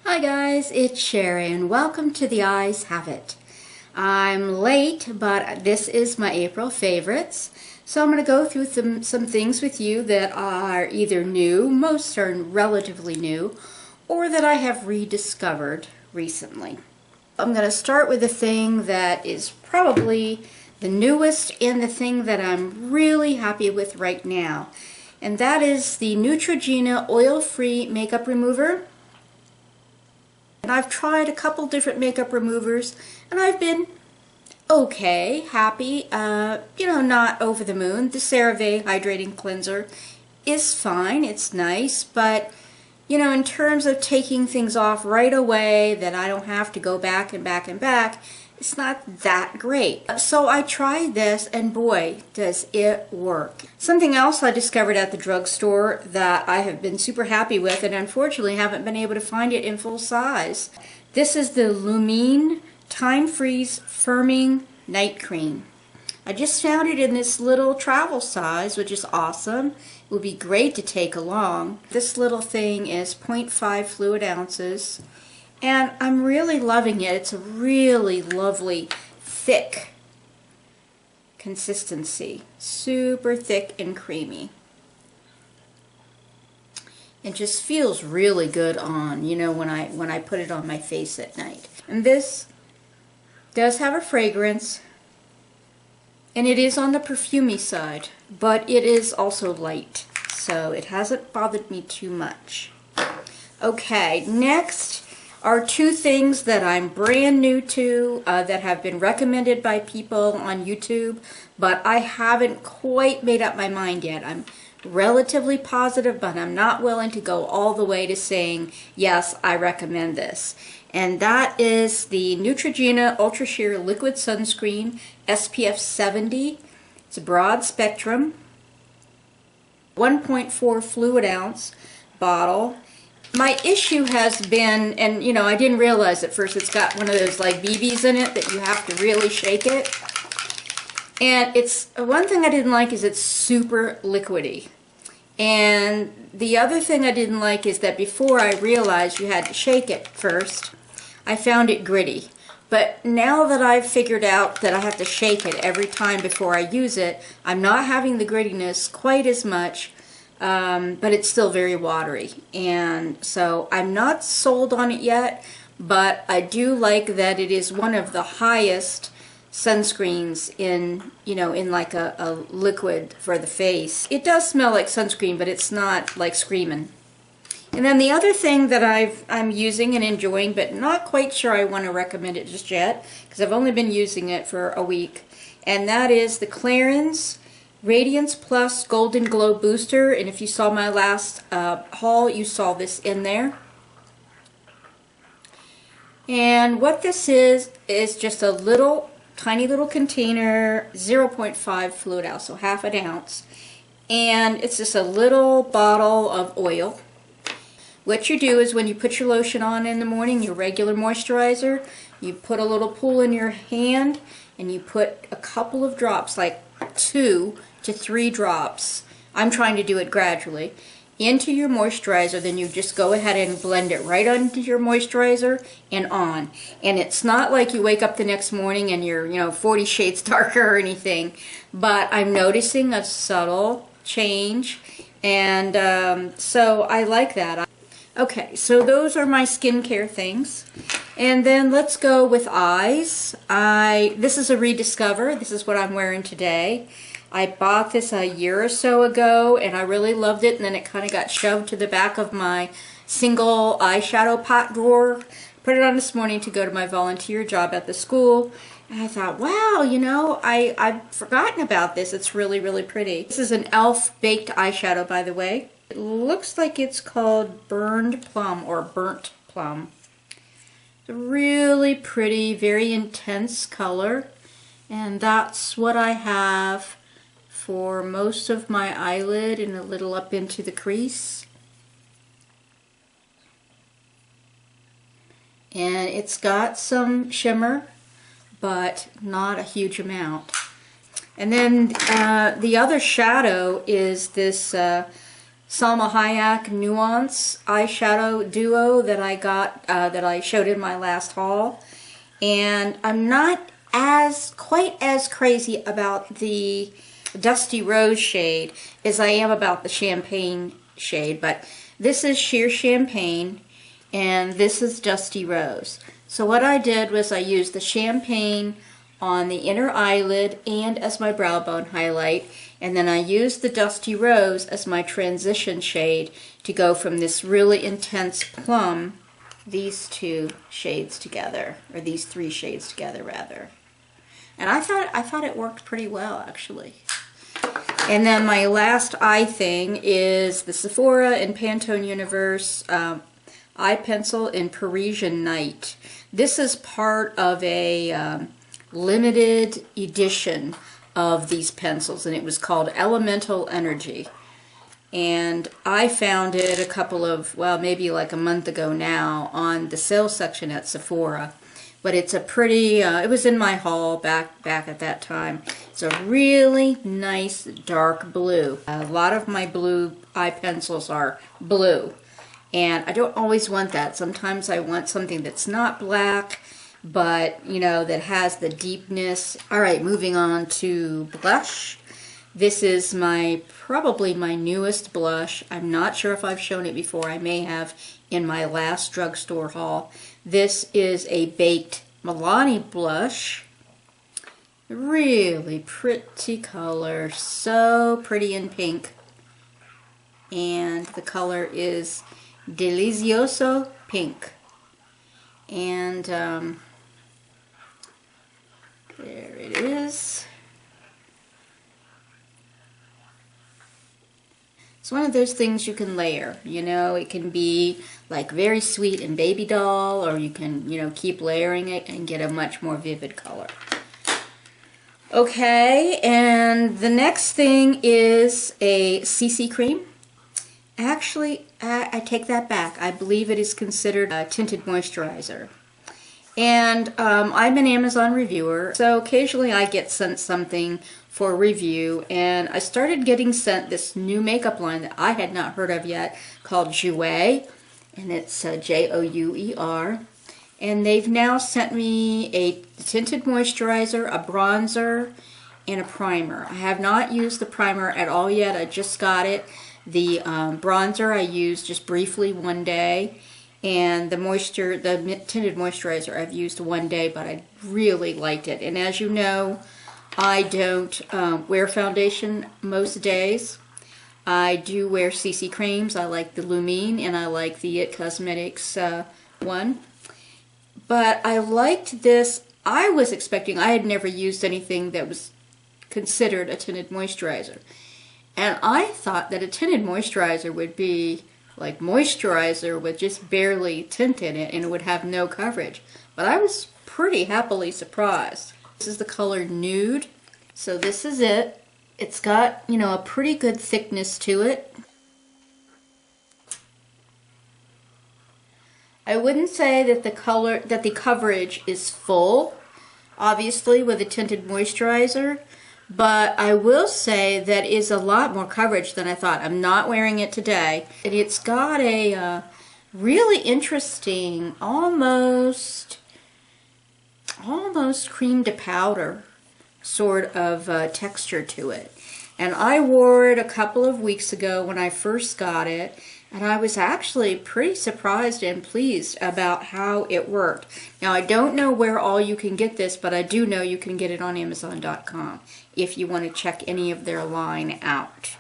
Hi guys, it's Sheri and welcome to The Eyes Have It. I'm late, but this is my April favorites. So I'm going to go through some things with you that are either new, most are relatively new, or that I have rediscovered recently. I'm going to start with the thing that is probably the newest and the thing that I'm really happy with right now. And that is the Neutrogena Oil-Free Makeup Remover. And I've tried a couple different makeup removers and I've been okay, happy, not over the moon. The CeraVe Hydrating Cleanser is fine, it's nice, but in terms of taking things off right away that I don't have to go back and back and back, it's not that great. So I tried this and boy, does it work. Something else I discovered at the drugstore that I have been super happy with and unfortunately haven't been able to find it in full size. This is the Lumine Time Freeze Firming Night Cream. I just found it in this little travel size, which is awesome. It would be great to take along. This little thing is 0.5 fluid ounces. And I'm really loving it. It's a really lovely, thick consistency. Super thick and creamy. It just feels really good on, when I put it on my face at night. And this does have a fragrance. And it is on the perfumey side, but it is also light. So it hasn't bothered me too much. Okay, next are two things that I'm brand new to that have been recommended by people on YouTube, but I haven't quite made up my mind yet. I'm relatively positive, but I'm not willing to go all the way to saying, yes, I recommend this. And that is the Neutrogena Ultra Sheer Liquid Sunscreen SPF 70. It's a broad spectrum, 1.4 fluid ounce bottle. My issue has been, and I didn't realize at first, it's got one of those like BBs in it that you have to really shake it. And it's, one thing I didn't like is it's super liquidy. And the other thing I didn't like is that before I realized you had to shake it first, I found it gritty. But now that I've figured out that I have to shake it every time before I use it, I'm not having the grittiness quite as much. But it's still very watery, and so I'm not sold on it yet, but I do like that it is one of the highest sunscreens in like a liquid for the face. It does smell like sunscreen, but it's not like screaming. And then the other thing that I'm using and enjoying, but not quite sure I want to recommend it just yet, because I've only been using it for a week, and that is the Clarins Radiance Plus Golden Glow Booster. And if you saw my last haul, you saw this in there. And what this is just a little, tiny little container, 0.5 fluid ounce, so half an ounce. And it's just a little bottle of oil. What you do is when you put your lotion on in the morning, your regular moisturizer, you put a little pool in your hand and you put a couple of drops, like 2 to 3 drops, I'm trying to do it gradually, into your moisturizer. Then you just go ahead and blend it right onto your moisturizer and on. And it's not like you wake up the next morning and you're 40 shades darker or anything, but I'm noticing a subtle change, and so I like that. Okay, so those are my skincare things. And then let's go with eyes. This is a rediscover. This is what I'm wearing today. I bought this a year or so ago and I really loved it, and then it kind of got shoved to the back of my single eyeshadow pot drawer. Put it on this morning to go to my volunteer job at the school. And I thought, wow, I've forgotten about this. It's really, really pretty. This is an e.l.f. baked eyeshadow, by the way. It looks like it's called Burned Plum or Burnt Plum. It's a really pretty, very intense color. And that's what I have for most of my eyelid and a little up into the crease. And it's got some shimmer, but not a huge amount. And then the other shadow is this Salma Hayek Nuance eyeshadow duo that I got, that I showed in my last haul. And I'm not quite as crazy about the Dusty Rose shade as I am about the Champagne shade, but this is sheer Champagne and this is Dusty Rose. So what I did was I used the Champagne on the inner eyelid and as my brow bone highlight, and then I used the Dusty Rose as my transition shade to go from this really intense plum, these two shades together, or these three shades together rather. And I thought it worked pretty well actually. And then my last eye thing is the Sephora and Pantone Universe eye pencil in Parisian Night. This is part of a limited edition of these pencils, and it was called Elemental Energy. And I found it a couple of, well, maybe like a month ago now on the sales section at Sephora. But it's a pretty, it was in my haul back at that time. It's a really nice dark blue. A lot of my blue eye pencils are blue. And I don't always want that. Sometimes I want something that's not black, but, you know, that has the deepness. All right, moving on to blush. This is probably my newest blush. I'm not sure if I've shown it before. I may have in my last drugstore haul. This is a Baked Milani blush. Really pretty color. So pretty in pink. And the color is Delicioso Pink. And there it is. It's one of those things you can layer, you know, it can be like very sweet and baby doll, or you can, you know, keep layering it and get a much more vivid color. Okay, and the next thing is a CC cream. Actually, I take that back. I believe it is considered a tinted moisturizer. And I'm an Amazon reviewer, so occasionally I get sent something for review, and I started getting sent this new makeup line that I had not heard of yet called Jouer, and it's Jouer. And they've now sent me a tinted moisturizer, a bronzer, and a primer. I have not used the primer at all yet. I just got it. The bronzer I used just briefly one day. And the tinted moisturizer I've used one day, but I really liked it. And as you know, I don't wear foundation most days. I do wear CC creams. I like the Lumine and I like the It Cosmetics one. But I liked this. I was expecting, I had never used anything that was considered a tinted moisturizer. And I thought that a tinted moisturizer would be like moisturizer with just barely tint in it and it would have no coverage. But I was pretty happily surprised. This is the color Nude. So this is it. It's got, you know, a pretty good thickness to it. I wouldn't say that the coverage is full, obviously, with a tinted moisturizer. But I will say that is a lot more coverage than I thought. I'm not wearing it today. And it's got a really interesting, almost cream to powder sort of texture to it. And I wore it a couple of weeks ago when I first got it. And I was actually pretty surprised and pleased about how it worked. Now, I don't know where all you can get this, but I do know you can get it on Amazon.com if you want to check any of their line out.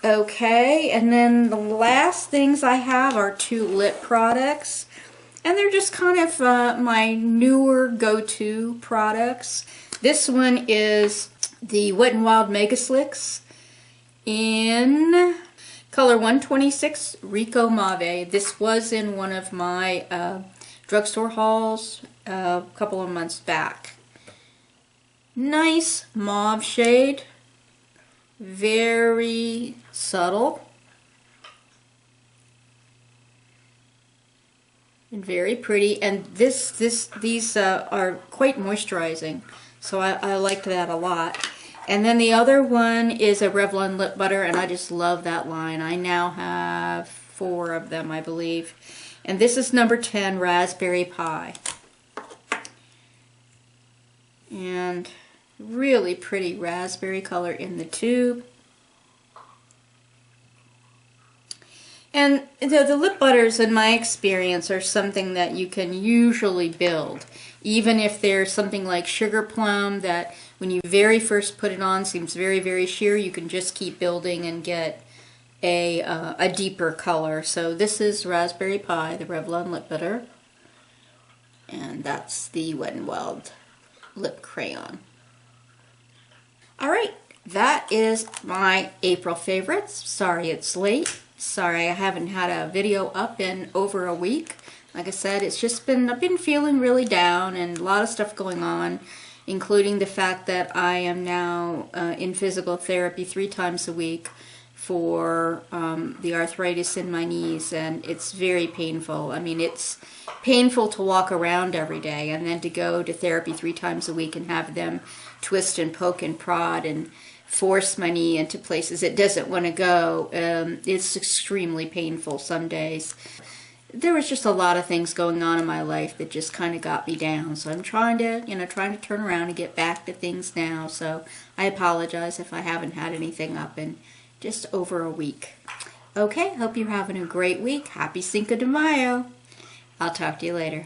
Okay, and then the last things I have are 2 lip products. And they're just kind of my newer go-to products. This one is the Wet n Wild Mega Slicks in color 126 Rico Mauve. This was in one of my drugstore hauls a couple of months back. Nice mauve shade, very subtle and very pretty. And these are quite moisturizing, so I liked that a lot. And then the other one is a Revlon lip butter, and I just love that line. I now have 4 of them, I believe. And this is number 10, Raspberry Pie. And really pretty raspberry color in the tube. And the lip butters, in my experience, are something that you can usually build. Even if there's something like Sugar Plum that when you very first put it on seems very, very sheer, you can just keep building and get a deeper color. So this is Raspberry Pie, the Revlon lip butter. And that's the Wet n Wild lip crayon. Alright, that is my April favorites. Sorry it's late. Sorry I haven't had a video up in over a week. Like I said, it's just been, I've been feeling really down and a lot of stuff going on, including the fact that I am now in physical therapy 3 times a week for the arthritis in my knees, and it's very painful. I mean, it's painful to walk around every day and then to go to therapy 3 times a week and have them twist and poke and prod and force my knee into places it doesn't want to go. It's extremely painful some days. There was just a lot of things going on in my life that just kind of got me down. So I'm trying to turn around and get back to things now. So I apologize if I haven't had anything up in just over a week. Okay, hope you're having a great week. Happy Cinco de Mayo. I'll talk to you later.